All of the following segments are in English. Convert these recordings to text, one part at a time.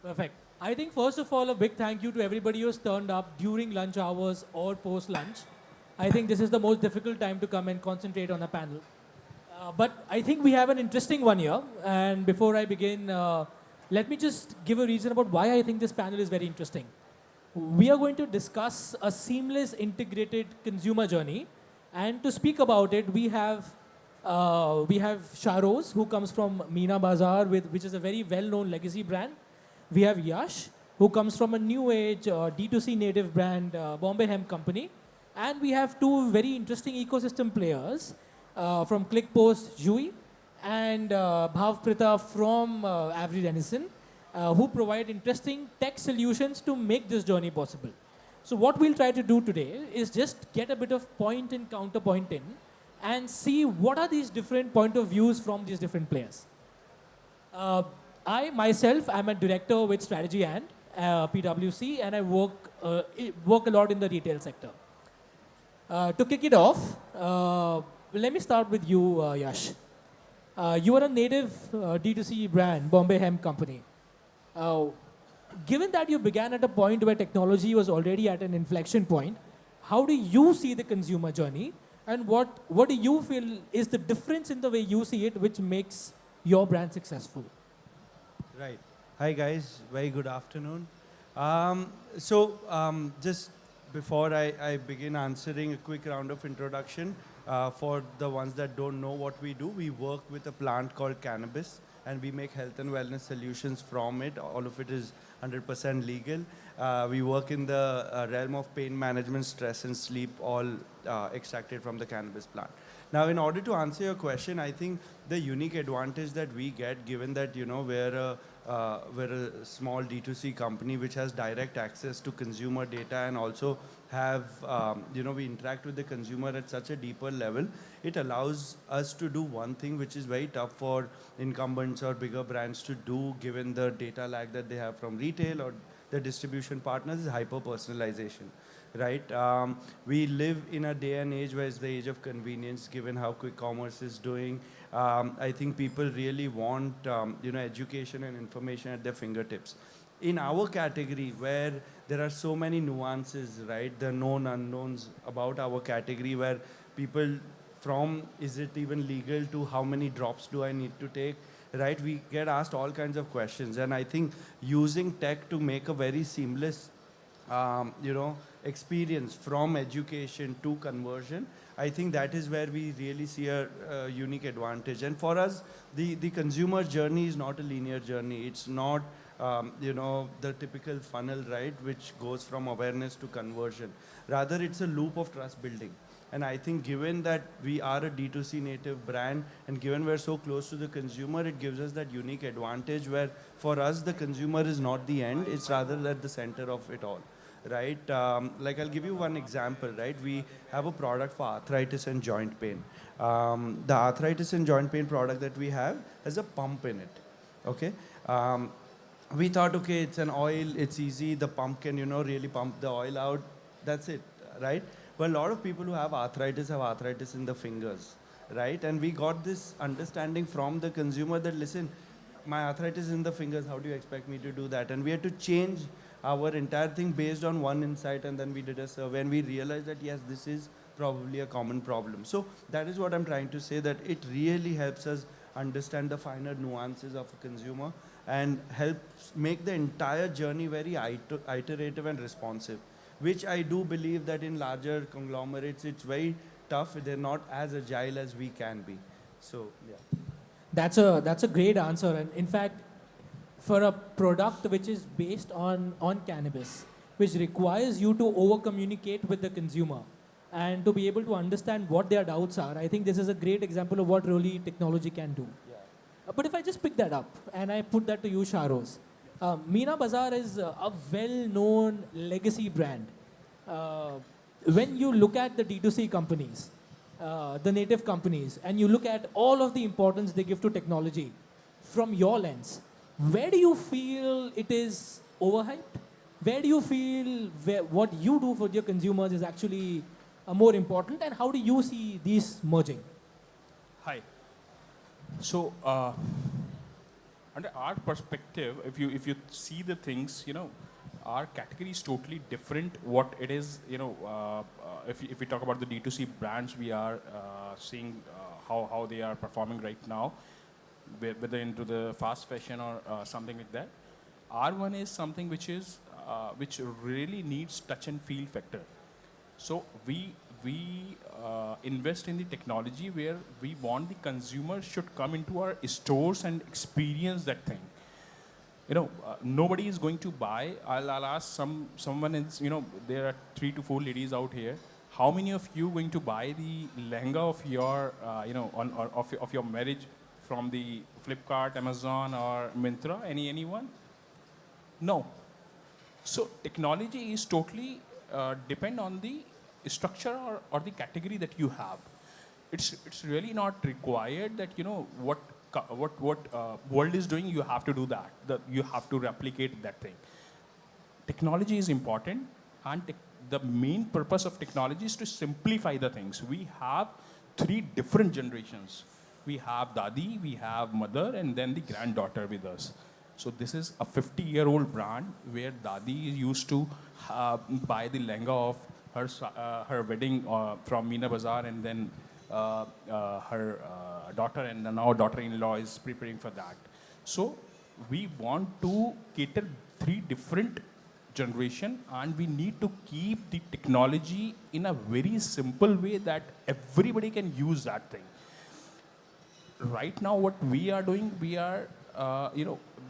Perfect. I think first of all, a big thank you to everybody who's turned up during lunch hours or post lunch. I think this is the most difficult time to come and concentrate on a panel. But I think we have an interesting one here. And before I begin, let me just give a reason about why I think this panel is very interesting. We are going to discuss a seamless integrated consumer journey. And to speak about it, we have Shahroz, who comes from Meena Bazaar, which is a very well-known legacy brand. We have Yash, who comes from a new age D2C native brand, Bombay Hemp Company. And we have two very interesting ecosystem players from ClickPost, Juie, and Bhavprita from Avery, Dennison, who provide interesting tech solutions to make this journey possible. So what we'll try to do today is just get a bit of point and counterpoint in and see what are these different point of views from these different players. I myself am a director with Strategy and PwC, and I work a lot in the retail sector. To kick it off, let me start with you, Yash. You are a native D2C brand, Bombay Hemp Company. Given that you began at a point where technology was already at an inflection point, how do you see the consumer journey, and what do you feel is the difference in the way you see it which makes your brand successful? Right. Hi guys, very good afternoon. Just before I begin answering, a quick round of introduction. For the ones that don't know what we do, we work with a plant called cannabis, and we make health and wellness solutions from it. All of it is 100% legal. We work in the realm of pain management, stress and sleep, all extracted from the cannabis plant. Now, in order to answer your question, I think the unique advantage that we get, given that we're a small D2C company which has direct access to consumer data, and also have we interact with the consumer at such a deeper level, it allows us to do one thing which is very tough for incumbents or bigger brands to do, given the data lag that they have from retail or the distribution partners, is hyper personalization. Right? We live in a day and age where it's the age of convenience, given how quick commerce is doing. I think people really want education and information at their fingertips. In our category, where there are so many nuances, right, the known unknowns about our category, where people from is it even legal to how many drops do I need to take, right, we get asked all kinds of questions. And I think using tech to make a very seamless experience from education to conversion, I think that is where we really see a unique advantage. And for us, the consumer journey is not a linear journey. It's not, the typical funnel, right, which goes from awareness to conversion. Rather, it's a loop of trust building. And I think given that we are a D2C native brand, and given we're so close to the consumer, it gives us that unique advantage where for us, the consumer is not the end, it's rather at the center of it all. Right? Like I'll give you one example, right? We have a product for arthritis and joint pain. The arthritis and joint pain product that we have has a pump in it, okay? We thought, okay, it's an oil, it's easy, the pump can, really pump the oil out, that's it, right? But a lot of people who have arthritis in the fingers, right? And we got this understanding from the consumer that, listen, my arthritis is in the fingers, how do you expect me to do that? And we had to change our entire thing based on one insight, and then we did a survey and we realized that yes, this is probably a common problem. So that is what I'm trying to say, that it really helps us understand the finer nuances of a consumer and helps make the entire journey very iterative and responsive, which I do believe that in larger conglomerates, it's very tough. They're not as agile as we can be. So, yeah. That's a great answer. And in fact, for a product which is based on cannabis, which requires you to over-communicate with the consumer and to be able to understand what their doubts are, I think this is a great example of what really technology can do. Yeah. But if I just pick that up and I put that to you, Shahroz, Meena Bazaar is a well-known legacy brand. When you look at the D2C companies, the native companies, and you look at all of the importance they give to technology, from your lens, where do you feel it is overhyped? Where do you feel what you do for your consumers is actually more important, and how do you see these merging? Hi. So, under our perspective, if you see the things, our category is totally different. What it is, if we talk about the D2C brands, we are seeing how they are performing right now, whether into the fast fashion or something like that. Our one is something which really needs touch and feel factor. So we invest in the technology where we want the consumer should come into our stores and experience that thing. Nobody is going to buy. I'll ask someone is, there are 3 to 4 ladies out here. How many of you going to buy the lehenga of your, of your marriage from the Flipkart, Amazon, or Myntra? Anyone? No. So technology is totally depend on the structure or the category that you have. It's really not required that what world is doing, you have to do that. You have to replicate that thing. Technology is important, and the main purpose of technology is to simplify the things. We have 3 different generations. We have Dadi, we have mother, and then the granddaughter with us. So this is a 50-year-old brand where Dadi used to buy the lehenga of her wedding from Meena Bazaar, and then her daughter and now daughter-in-law is preparing for that. So we want to cater 3 different generation, and we need to keep the technology in a very simple way that everybody can use that thing. Right now, what we are doing, we are,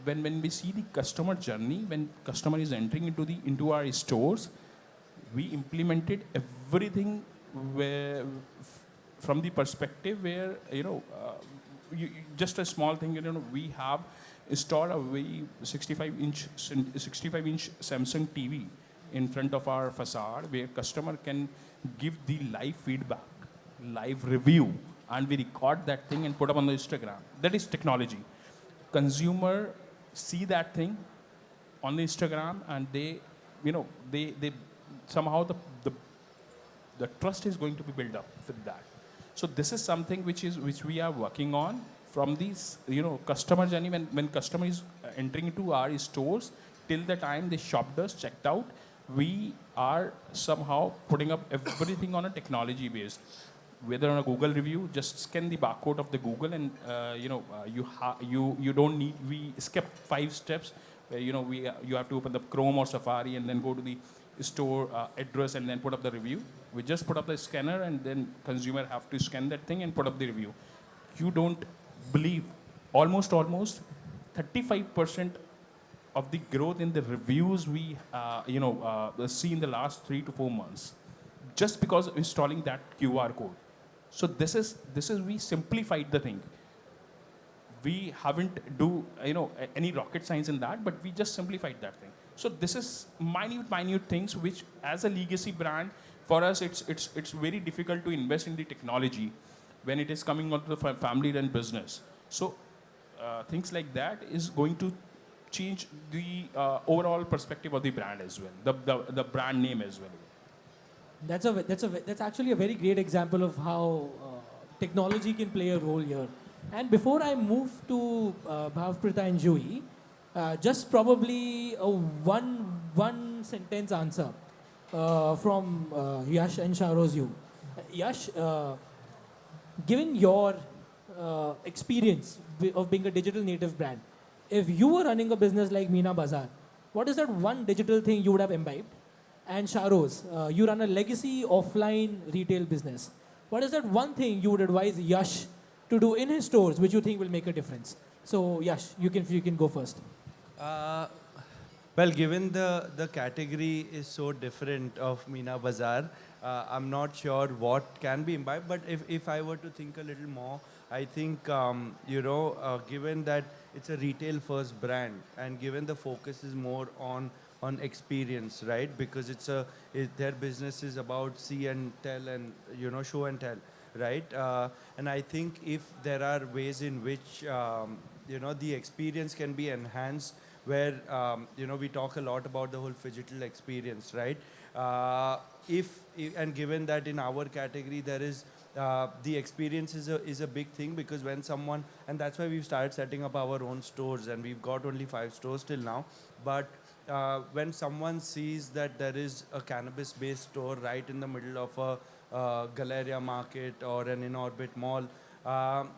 when we see the customer journey, when customer is entering into our stores, we implemented everything from the perspective where, just a small thing, we have installed a very 65-inch Samsung TV in front of our facade where customer can give the live feedback, live review, and we record that thing and put up on the Instagram. That is technology. Consumer see that thing on the Instagram, and they somehow the trust is going to be built up with that. So this is something which we are working on from these customer journey. When customer is entering into our stores, till the time they shopped us, checked out, we are somehow putting up everything on a technology based. Whether on a Google review, just scan the barcode of the Google, and you don't need. We skip 5 steps. You have to open the Chrome or Safari and then go to the store address and then put up the review. We just put up the scanner, and then consumer have to scan that thing and put up the review. You don't believe, almost 35% of the growth in the reviews we see in the last 3 to 4 months, just because of installing that QR code. So this is we simplified the thing. We haven't do any rocket science in that, but we just simplified that thing. So this is minute things which, as a legacy brand, for us it's very difficult to invest in the technology when it is coming onto the family-run business. So things like that is going to change the overall perspective of the brand as well, the brand name as well. That's actually a very great example of how technology can play a role here. And before I move to Bhavprita and Juie, just probably a one sentence answer from Yash and Shahroz you. Yash, given your experience of being a digital native brand, if you were running a business like Meena Bazaar, what is that one digital thing you would have imbibed? And Shahroz, you run a legacy offline retail business. What is that one thing you would advise Yash to do in his stores which you think will make a difference? So Yash, you can go first. Well, given the category is so different of Meena Bazaar, I'm not sure what can be imbibed. But if I were to think a little more, I think given that it's a retail first brand, and given the focus is more on experience, right? Because their business is about see and tell and show and tell, right? And I think if there are ways in which the experience can be enhanced, where we talk a lot about the whole phygital experience, right? And given that in our category there is the experience is a big thing, because when someone, and that's why we've started setting up our own stores, and we've got only 5 stores till now. But when someone sees that there is a cannabis-based store right in the middle of a Galleria market or an in-orbit mall,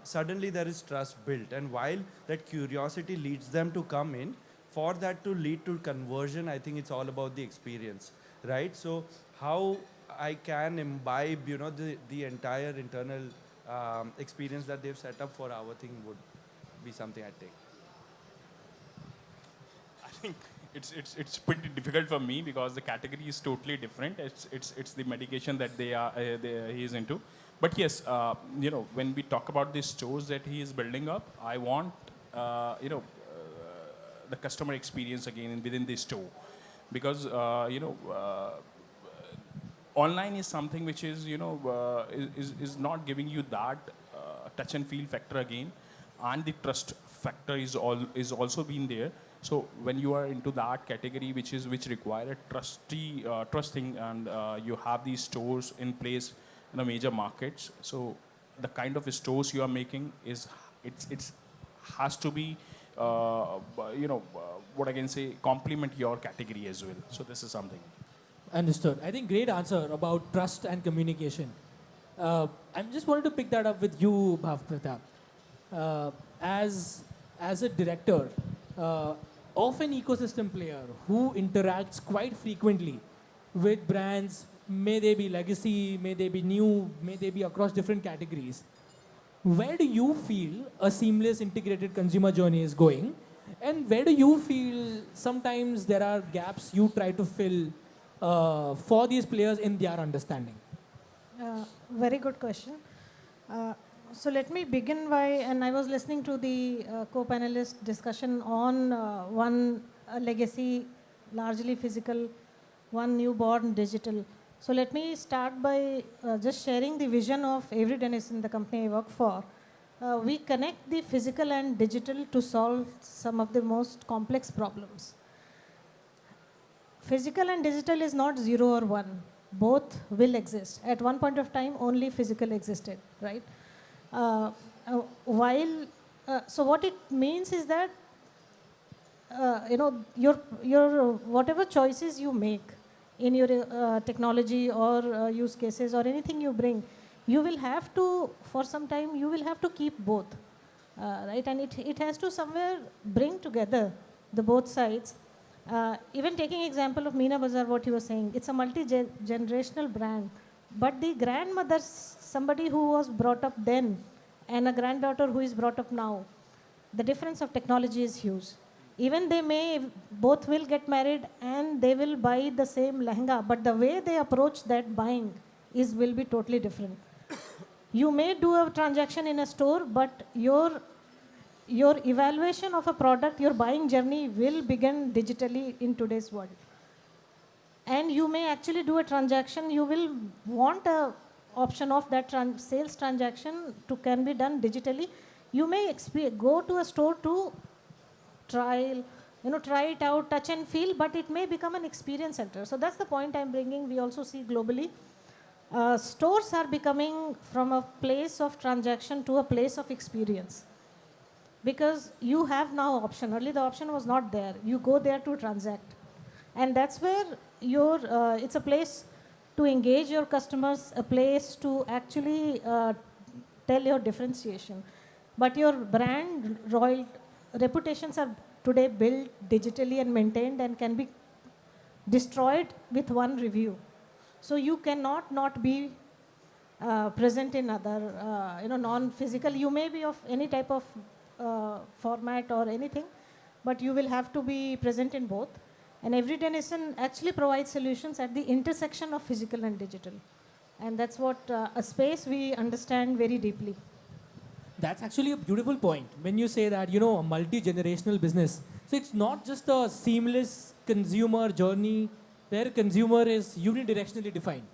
suddenly there is trust built. And while that curiosity leads them to come in, for that to lead to conversion, I think it's all about the experience, right? So how I can imbibe, the entire internal experience that they've set up for our thing would be something I take. I think it's pretty difficult for me because the category is totally different. It's the medication that he is into. But yes, when we talk about the stores that he is building up, I want the customer experience again within the store, because online is something which is is not giving you that touch and feel factor again, and the trust factor is also been there. So when you are into that category which require a trusting, and you have these stores in place in the major markets, so the kind of stores you are making has to be what I can say, complement your category as well. So this is something. Understood. I think great answer about trust and communication. I just wanted to pick that up with you, Bhavprita. As a director of an ecosystem player who interacts quite frequently with brands, may they be legacy, may they be new, may they be across different categories, where do you feel a seamless integrated consumer journey is going? And where do you feel sometimes there are gaps you try to fill for these players in their understanding? Very good question. So let me begin by, and I was listening to the co-panelist discussion on one legacy, largely physical, one newborn digital. So let me start by just sharing the vision of Avery Dennison, the company I work for. We connect the physical and digital to solve some of the most complex problems. Physical and digital is not 0 or 1. Both will exist. At one point of time, only physical existed, right? So what it means is that, your whatever choices you make in your technology or use cases or anything you bring, you will have to, for some time, you will have to keep both, right? And it has to somewhere bring together the both sides. Even taking example of Meena Bazaar, what you were saying, it's a multi-generational brand. But the grandmother, somebody who was brought up then, and a granddaughter who is brought up now, the difference of technology is huge. Even both will get married and they will buy the same lehenga, but the way they approach that buying will be totally different. You may do a transaction in a store, but your evaluation of a product, your buying journey will begin digitally in today's world. And you may actually do a transaction, you will want a option of that sales transaction can be done digitally. You may go to a store to try it out, touch and feel, but it may become an experience center. So that's the point I'm bringing. We also see globally, stores are becoming from a place of transaction to a place of experience. Because you have now option. Earlier the option was not there. You go there to transact. And that's where it's a place to engage your customers, a place to actually tell your differentiation. But your brand reputations are today built digitally and maintained and can be destroyed with one review. So you cannot not be present in other, non-physical. You may be of any type of format or anything, but you will have to be present in both. And Avery Dennison actually provides solutions at the intersection of physical and digital. And that's what a space we understand very deeply. That's actually a beautiful point when you say that, a multi-generational business. So it's not just a seamless consumer journey where consumer is unidirectionally defined.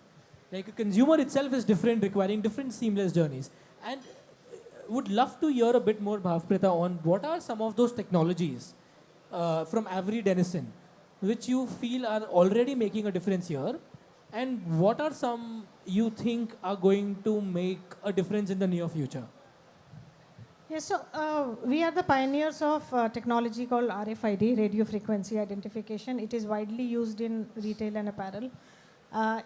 Like a consumer itself is different, requiring different seamless journeys. And would love to hear a bit more, Bhavprita, on what are some of those technologies from Avery Dennison which you feel are already making a difference here, And what are some you think are going to make a difference in the near future? Yes, so we are the pioneers of technology called RFID, radio frequency identification. It is widely used in retail and apparel.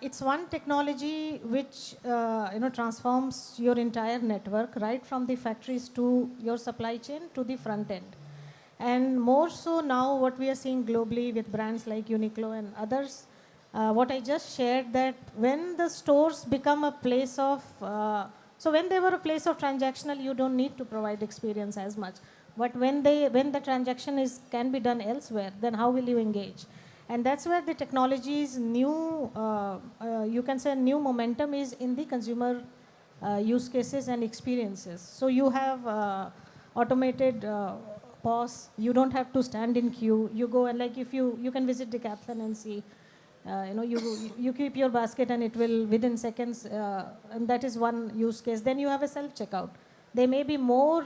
It's one technology which transforms your entire network, right from the factories to your supply chain to the front end. And more so now, what we are seeing globally with brands like Uniqlo and others, what I just shared, that when the stores become a place of so when they were a place of transactional, you don't need to provide experience as much. But when the transaction can be done elsewhere, then how will you engage? And that's where the technology's new, you can say, new momentum is in the consumer use cases and experiences. So you have automated POS. You don't have to stand in queue. You go and, like, if you can visit Decathlon and see. You keep your basket and it will within seconds, and that is one use case. Then you have a self checkout. There may be more.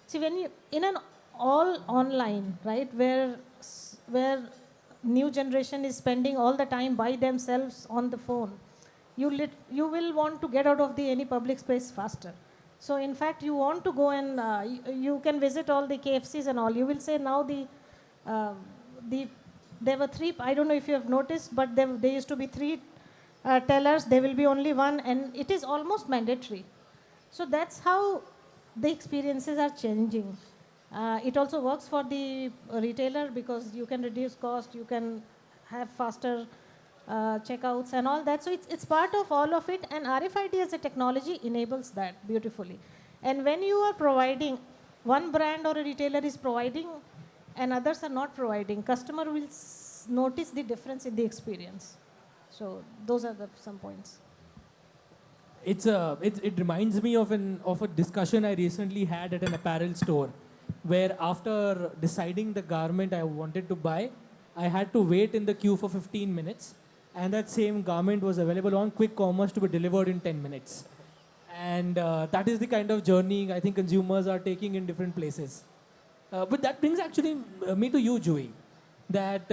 See, when you in an all online, right, where new generation is spending all the time by themselves on the phone, you will want to get out of the any public space faster. So in fact, you want to go and you can visit all the KFCs and all. You will say now the there were three, I don't know if you have noticed, but there used to be three tellers. There will be only one, and it is almost mandatory. So that's how the experiences are changing. It also works for the retailer because you can reduce cost, you can have faster checkouts and all that. So it's part of all of it, and RFID as a technology enables that beautifully. And when you are providing, one brand or a retailer is providing and others are not providing, customer will notice the difference in the experience. So those are some points. It reminds me of a discussion I recently had at an apparel store, where after deciding the garment I wanted to buy, I had to wait in the queue for 15 minutes, and that same garment was available on quick commerce to be delivered in 10 minutes. And that is the kind of journey I think consumers are taking in different places. But that brings actually me to you, Juie, that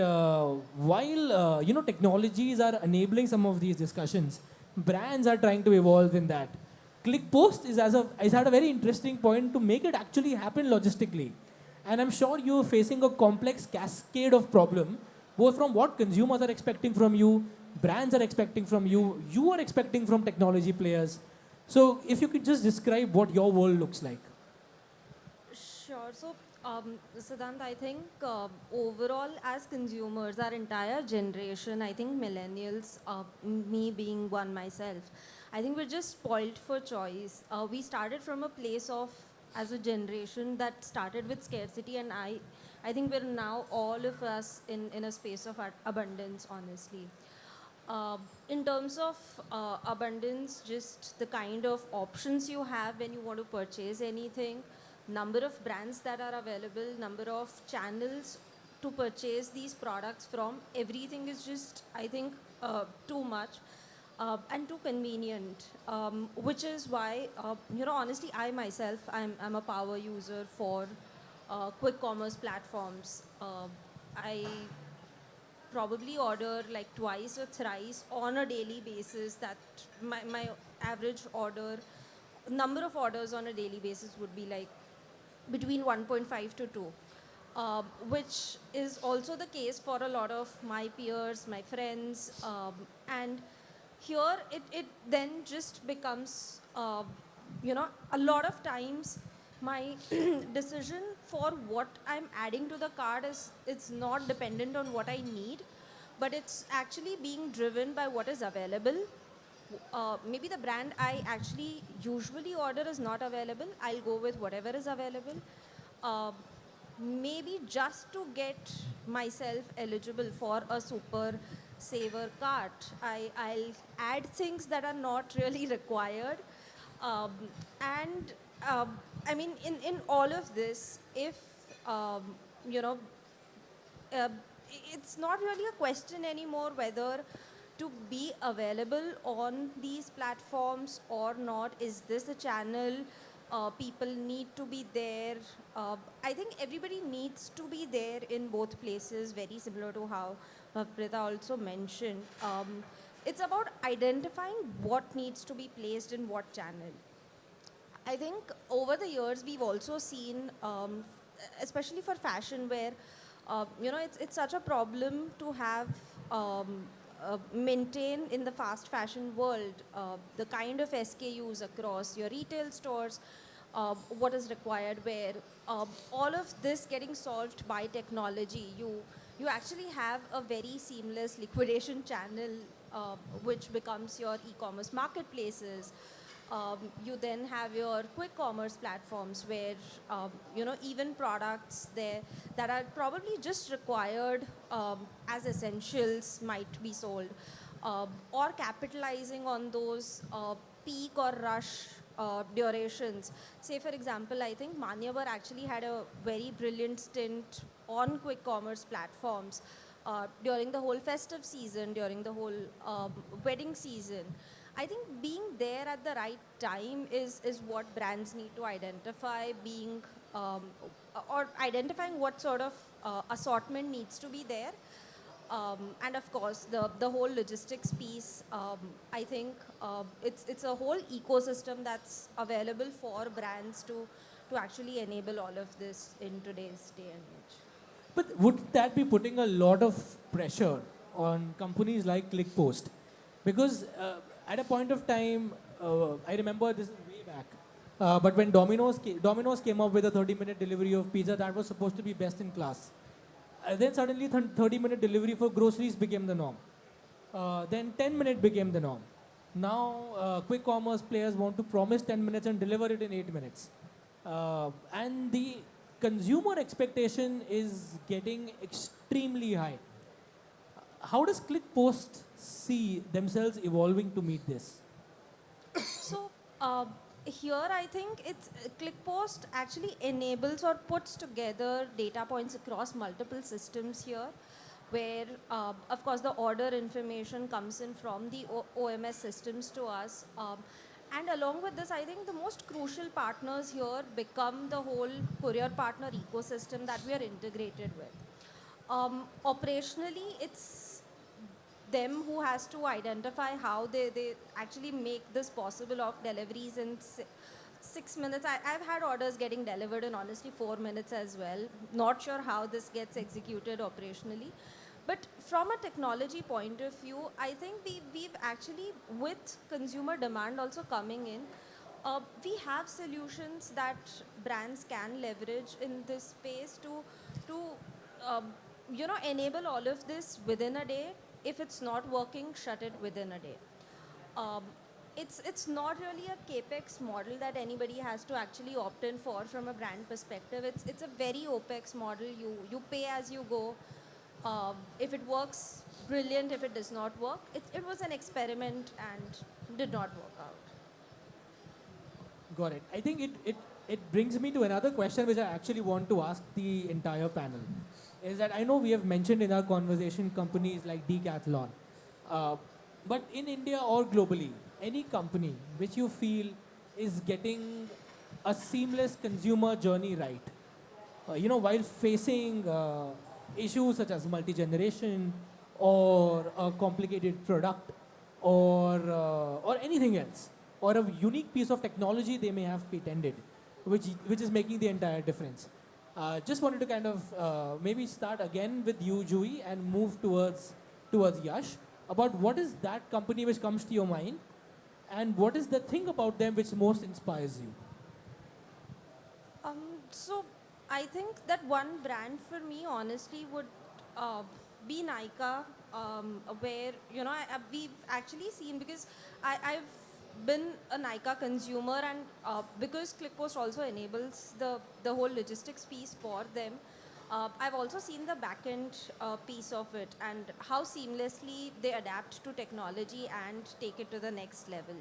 while technologies are enabling some of these discussions, brands are trying to evolve in that. ClickPost is at a very interesting point to make it actually happen logistically. And I'm sure you're facing a complex cascade of problem, both from what consumers are expecting from you, brands are expecting from you, you are expecting from technology players. So if you could just describe what your world looks like. Sure. So, Siddhant, I think overall as consumers, our entire generation, I think millennials, me being one myself, I think we're just spoiled for choice. We started from a place of, as a generation that started with scarcity, and I think we're now all of us in a space of abundance, honestly. In terms of abundance, just the kind of options you have when you want to purchase anything, number of brands that are available, number of channels to purchase these products from, everything is just, I think, too much and too convenient, which is why, honestly, I myself, I'm a power user for quick commerce platforms. I probably order like twice or thrice on a daily basis. That my average number of orders on a daily basis would be like between 1.5 to 2, which is also the case for a lot of my peers, my friends, and here it then just becomes, a lot of times my decision for what I'm adding to the cart it's not dependent on what I need, but it's actually being driven by what is available. Maybe the brand I actually usually order is not available. I'll go with whatever is available. Maybe just to get myself eligible for a super saver cart, I'll add things that are not really required. And I mean, in all of this, if, you know, it's not really a question anymore whether to be available on these platforms or not. Is this a channel People need to be there. I think everybody needs to be there in both places, very similar to how Bhavprita also mentioned. It's about identifying what needs to be placed in what channel. I think over the years we've also seen, especially for fashion, where it's such a problem to have maintain in the fast fashion world the kind of SKUs across your retail stores, what is required, where all of this getting solved by technology, you actually have a very seamless liquidation channel, which becomes your e-commerce marketplaces. You then have your quick commerce platforms where even products there that are probably just required as essentials might be sold, or capitalizing on those peak or rush durations. Say for example, I think Manyavar actually had a very brilliant stint on quick commerce platforms during the whole festive season, during the whole wedding season. I think being there at the right time is what brands need to identify, or identifying what sort of assortment needs to be there. And of course, the whole logistics piece, I think it's a whole ecosystem that's available for brands to actually enable all of this in today's day and age. But would that be putting a lot of pressure on companies like ClickPost? Because at a point of time, I remember this is way back, but when Domino's came up with a 30-minute delivery of pizza, that was supposed to be best in class. Then suddenly 30-minute delivery for groceries became the norm. Then 10-minute became the norm. Now quick commerce players want to promise 10 minutes and deliver it in 8 minutes. And the consumer expectation is getting extremely high. How does ClickPost see themselves evolving to meet this? So here I think it's ClickPost actually enables or puts together data points across multiple systems here, where of course the order information comes in from the OMS systems to us. And along with this, I think the most crucial partners here become the whole courier partner ecosystem that we are integrated with. Operationally, it's them who has to identify how they actually make this possible of deliveries in 6 minutes. I've had orders getting delivered in honestly 4 minutes as well. Not sure how this gets executed operationally. But from a technology point of view, I think we've actually, with consumer demand also coming in, we have solutions that brands can leverage in this space to enable all of this within a day. If it's not working, shut it within a day. Um, it's not really a capex model that anybody has to actually opt in for from a brand perspective. It's a very opex model. You pay as you go. If it works, brilliant. If it does not work, it was an experiment and did not work out. Got it. I think it brings me to another question which I actually want to ask the entire panel. Is that I know we have mentioned in our conversation companies like Decathlon, but in India or globally, any company which you feel is getting a seamless consumer journey right, while facing issues such as multi-generation or a complicated product or anything else, or a unique piece of technology they may have patented, which is making the entire difference. Just wanted to kind of maybe start again with you, Juie, and move towards Yash, about what is that company which comes to your mind, and what is the thing about them which most inspires you? So I think that one brand for me, honestly, would be Nykaa, where we've actually seen, because I've been a Nykaa consumer, and because ClickPost also enables the whole logistics piece for them, I've also seen the back-end piece of it and how seamlessly they adapt to technology and take it to the next level.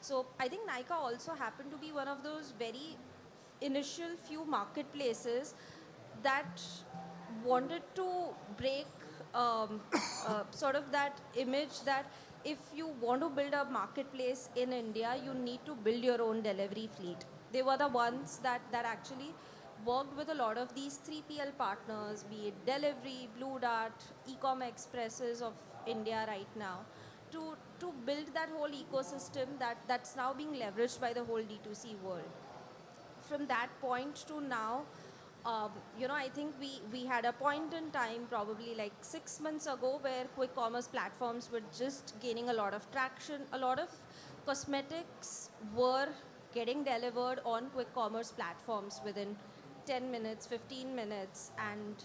So I think Nykaa also happened to be one of those very initial few marketplaces that wanted to break sort of that image that if you want to build a marketplace in India, you need to build your own delivery fleet. They were the ones that actually worked with a lot of these 3PL partners, be it Delivery, Blue Dart, Ecom Expresses of India right now, to build that whole ecosystem that's now being leveraged by the whole D2C world. From that point to now, I think we had a point in time, probably like 6 months ago, where quick commerce platforms were just gaining a lot of traction. A lot of cosmetics were getting delivered on quick commerce platforms within 10 minutes, 15 minutes, and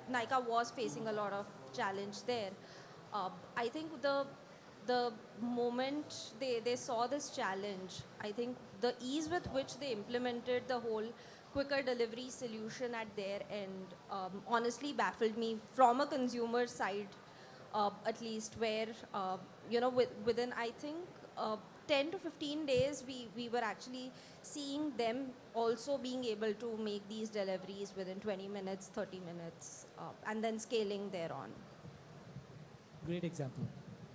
Nykaa was facing a lot of challenge there. I think the moment they saw this challenge, I think the ease with which they implemented the whole quicker delivery solution at their end honestly baffled me from a consumer side, at least, where, within, I think, 10 to 15 days, we were actually seeing them also being able to make these deliveries within 20 minutes, 30 minutes, and then scaling thereon. Great example.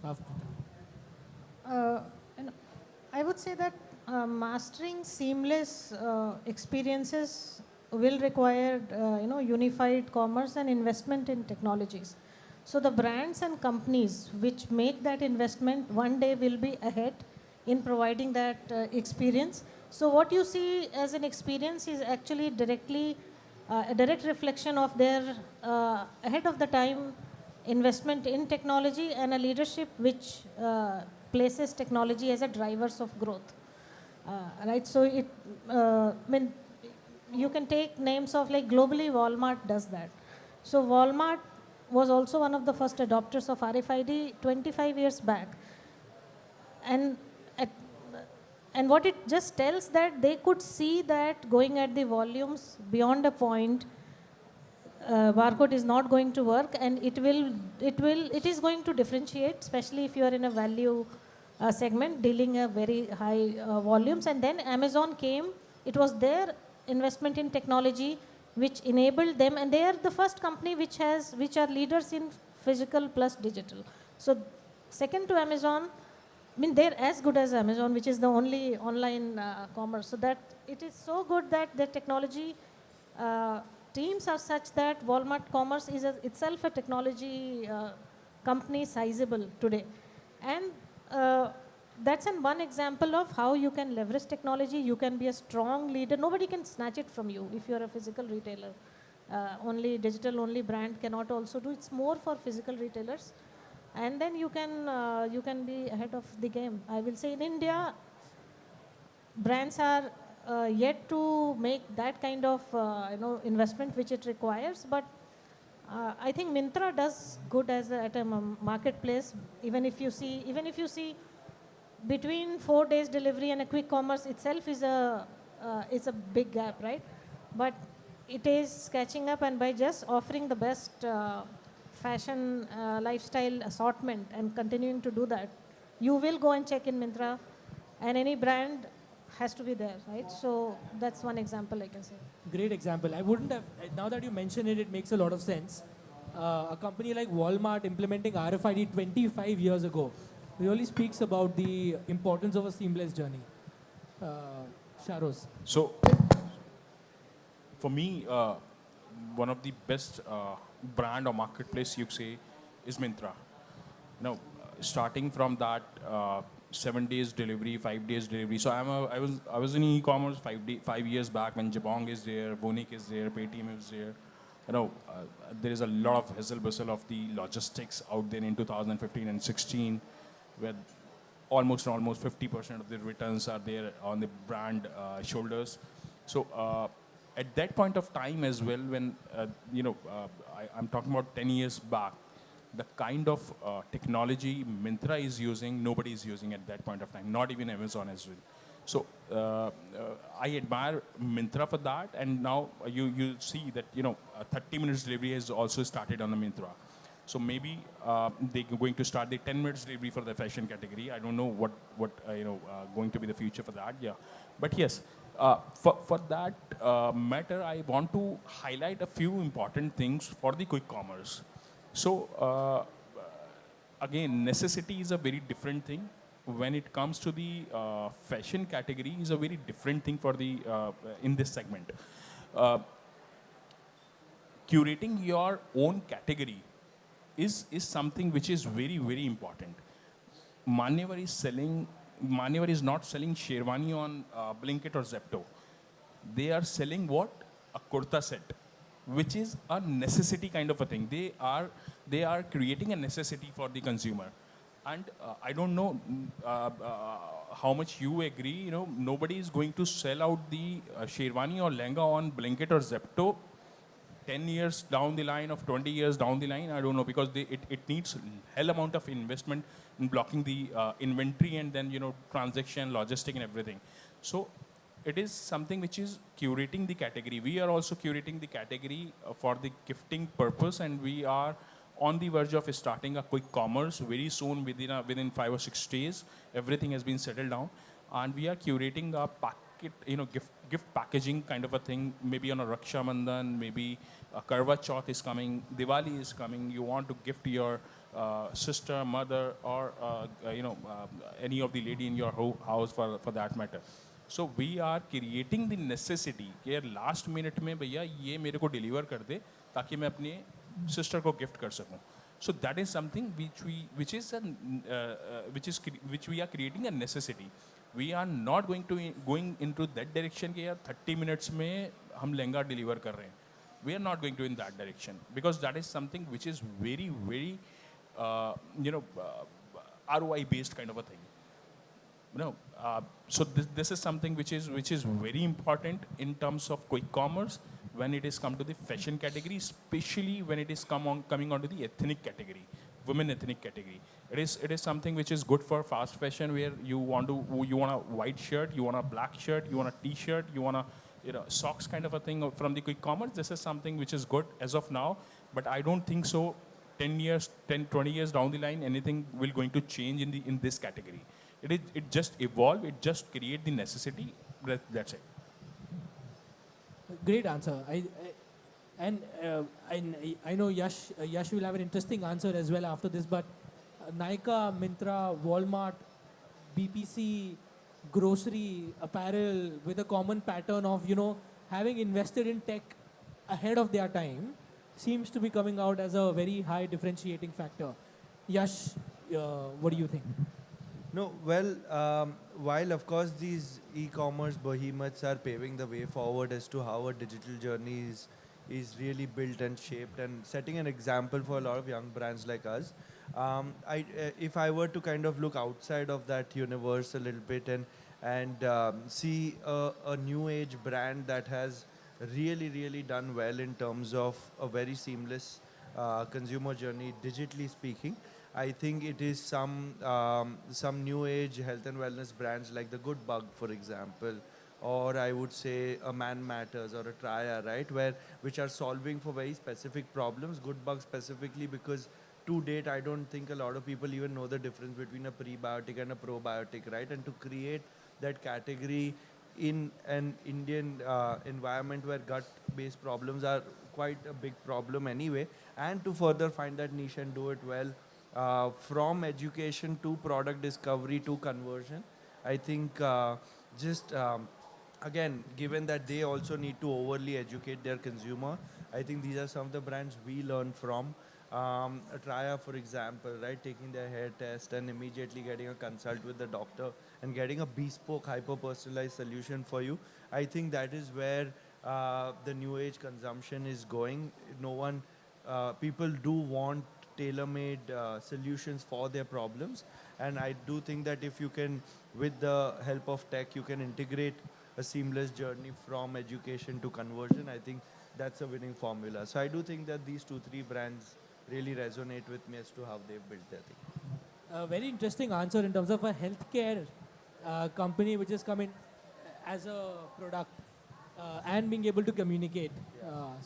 Bhavprita. And I would say that mastering seamless experiences will require unified commerce and investment in technologies. So the brands and companies which make that investment one day will be ahead in providing that experience. So what you see as an experience is actually directly a direct reflection of their ahead of the time investment in technology and a leadership which places technology as a drivers of growth. Right, so you can take names of, like, globally Walmart does that. So Walmart was also one of the first adopters of RFID 25 years back. And what it just tells that they could see that going at the volumes beyond a point, barcode is not going to work, and it is going to differentiate, especially if you are in a value segment dealing a very high volumes. And then Amazon came. It was their investment in technology which enabled them, and they are the first company which are leaders in physical plus digital. So second to Amazon, they're as good as Amazon, which is the only online commerce. So that it is so good that the technology teams are such that Walmart Commerce is itself a technology company sizable today. And that's one example of how you can leverage technology. You can be a strong leader. Nobody can snatch it from you if you're a physical retailer. Only digital, only brand cannot also do. It's more for physical retailers. And then you can be ahead of the game. I will say in India, brands are yet to make that kind of investment which it requires. But I think Myntra does good at a marketplace. Even if you see between 4 days delivery and a quick commerce itself is a big gap, right? But it is catching up, and by just offering the best fashion lifestyle assortment and continuing to do that, you will go and check in Myntra, and any brand has to be there, right? So that's one example I can say. Great example. I wouldn't have, now that you mention it, it makes a lot of sense. A company like Walmart implementing RFID 25 years ago really speaks about the importance of a seamless journey. Shahroz. So, for me, one of the best brand or marketplace you say is Myntra. Now, starting from that 7 days delivery, 5 days delivery. So I was in e-commerce 5 years back when Jabong is there, Boheco is there, Paytm is there. There is a lot of hustle bustle of the logistics out there in 2015 and 16, where almost 50% of the returns are there on the brand shoulders. So at that point of time as well, when I'm talking about 10 years back, the kind of technology Myntra is using, nobody is using at that point of time, not even Amazon as well. So I admire Myntra for that, and now you see that 30 minutes delivery has also started on the Myntra. So maybe they're going to start the 10 minutes delivery for the fashion category. I don't know what going to be the future for that. Yeah, but yes, for that matter, I want to highlight a few important things for the quick commerce. So again, necessity is a very different thing. when it comes to the fashion category, is a very different thing for the in this segment. Uh, Curating your own category is something which is very, very important. Manyavar is not selling Sherwani on Blinkit or Zepto. They are selling what? A kurta set, which is a necessity kind of a thing. They are creating a necessity for the consumer. And I don't know how much you agree. You know, nobody is going to sell out the Sherwani or Lehenga on Blinkit or Zepto 10 years down the line, of 20 years down the line, I don't know, because it needs hell amount of investment in blocking the inventory and then, you know, transaction, logistic and everything. So it is something which is curating the category. We are also curating the category for the gifting purpose, and we are on the verge of starting a quick commerce very soon, within 5 or 6 days. Everything has been settled down, and we are curating a packet, you know, gift packaging kind of a thing, maybe on a Raksha Bandhan, maybe a Karwa Chauth is coming, Diwali is coming, you want to gift your sister, mother, or any of the lady in your house for that matter. So we are creating the necessity कि यार last minute में भैया ये मेरे को deliver कर दे ताकि मैं अपने sister को gift कर सकूं. So that is something which we are creating a necessity. We are not going into that direction कि यार 30 minutes में हम लहंगा deliver कर रहे हैं. We are not going to in that direction, because that is something which is very, very ROI based kind of a thing. So this is something which is very important in terms of quick commerce when it is come to the fashion category, especially when it is coming onto the ethnic category, women ethnic category. It is something which is good for fast fashion, where you want a white shirt, you want a black shirt, you want a t-shirt, you want a socks kind of a thing from the quick commerce. This is something which is good as of now, but I don't think so 20 years down the line anything will going to change in this category. It just evolve, it just create the necessity. That's it. Great answer. I know Yash will have an interesting answer as well after this, but Nykaa, Myntra, Walmart, BPC, grocery, apparel, with a common pattern of, having invested in tech ahead of their time, seems to be coming out as a very high differentiating factor. Yash, what do you think? No, well, while of course these e-commerce behemoths are paving the way forward as to how a digital journey is really built and shaped and setting an example for a lot of young brands like us, if I were to kind of look outside of that universe a little bit and see a new age brand that has really done well in terms of a very seamless consumer journey, digitally speaking, I think it is some new age health and wellness brands like the Good Bug, for example, or I would say a Man Matters or a Traya, right, which are solving for very specific problems. Good Bug specifically because to date I don't think a lot of people even know the difference between a prebiotic and a probiotic, right? And to create that category in an Indian environment where gut-based problems are quite a big problem anyway, and to further find that niche and do it well, from education to product discovery to conversion, I think again, given that they also need to overly educate their consumer, I think these are some of the brands we learn from. Traya, for example, right, taking their hair test and immediately getting a consult with the doctor and getting a bespoke, hyper-personalized solution for you. I think that is where the new age consumption is going. People do want tailor-made solutions for their problems, and I do think that if you can, with the help of tech, you can integrate a seamless journey from education to conversion. I think that's a winning formula. So I do think that these 2-3 brands really resonate with me as to how they've built their thing. A very interesting answer in terms of a healthcare company which is coming as a product and being able to communicate.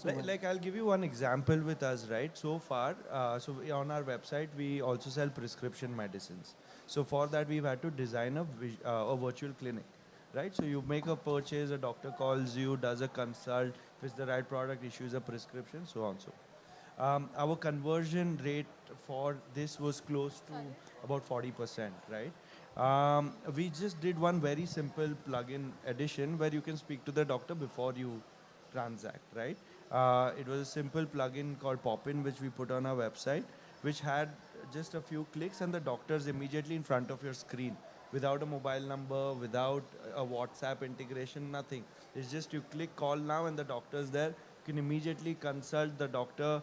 Like I'll give you one example with us, right? So far, on our website, we also sell prescription medicines. So for that, we've had to design a virtual clinic, right? So you make a purchase, a doctor calls you, does a consult, if it's the right product, issues a prescription, so on. So our conversion rate for this was close to about 40%, right? We just did one very simple plug-in addition where you can speak to the doctor before you transact, right? It was a simple plugin called Pop-in, which we put on our website, which had just a few clicks and the doctor's immediately in front of your screen without a mobile number, without a WhatsApp integration, nothing. It's just you click call now and the doctor's there. You can immediately consult. The doctor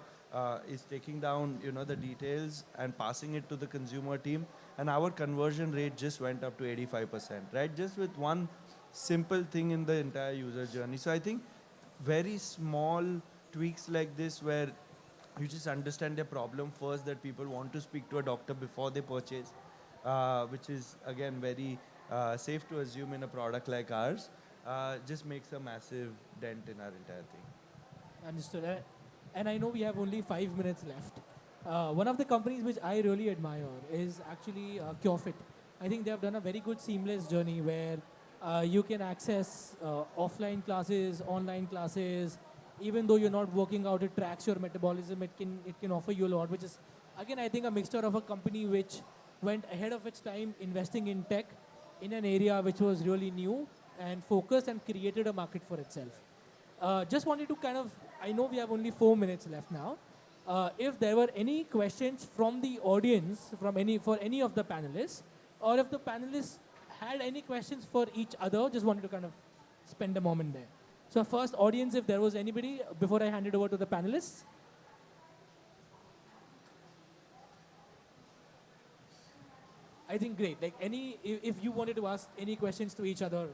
is taking down, the details and passing it to the consumer team. And our conversion rate just went up to 85%, right? Just with one simple thing in the entire user journey. So I think very small tweaks like this where you just understand their problem first, that people want to speak to a doctor before they purchase, which is again very safe to assume in a product like ours, just makes a massive dent in our entire thing. Understood. And I know we have only 5 minutes left. One of the companies which I really admire is actually CureFit. I think they have done a very good seamless journey where you can access offline classes, online classes. Even though you're not working out, it tracks your metabolism. It can offer you a lot, which is again I think a mixture of a company which went ahead of its time, investing in tech in an area which was really new and focused and created a market for itself. Just wanted to I know we have only 4 minutes left now. If there were any questions from the audience, for any of the panelists, or if the panelists had any questions for each other, just wanted to spend a moment there. So first, audience, if there was anybody, before I hand it over to the panelists. I think great. If you wanted to ask any questions to each other,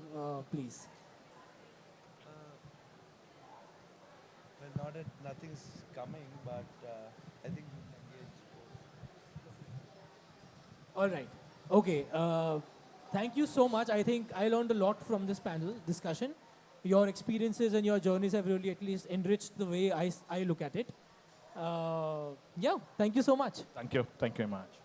please. Well, nothing's coming, but I think we can engage. All right. Okay. Thank you so much. I think I learned a lot from this panel discussion. Your experiences and your journeys have really at least enriched the way I look at it. Yeah, thank you so much. Thank you. Thank you very much.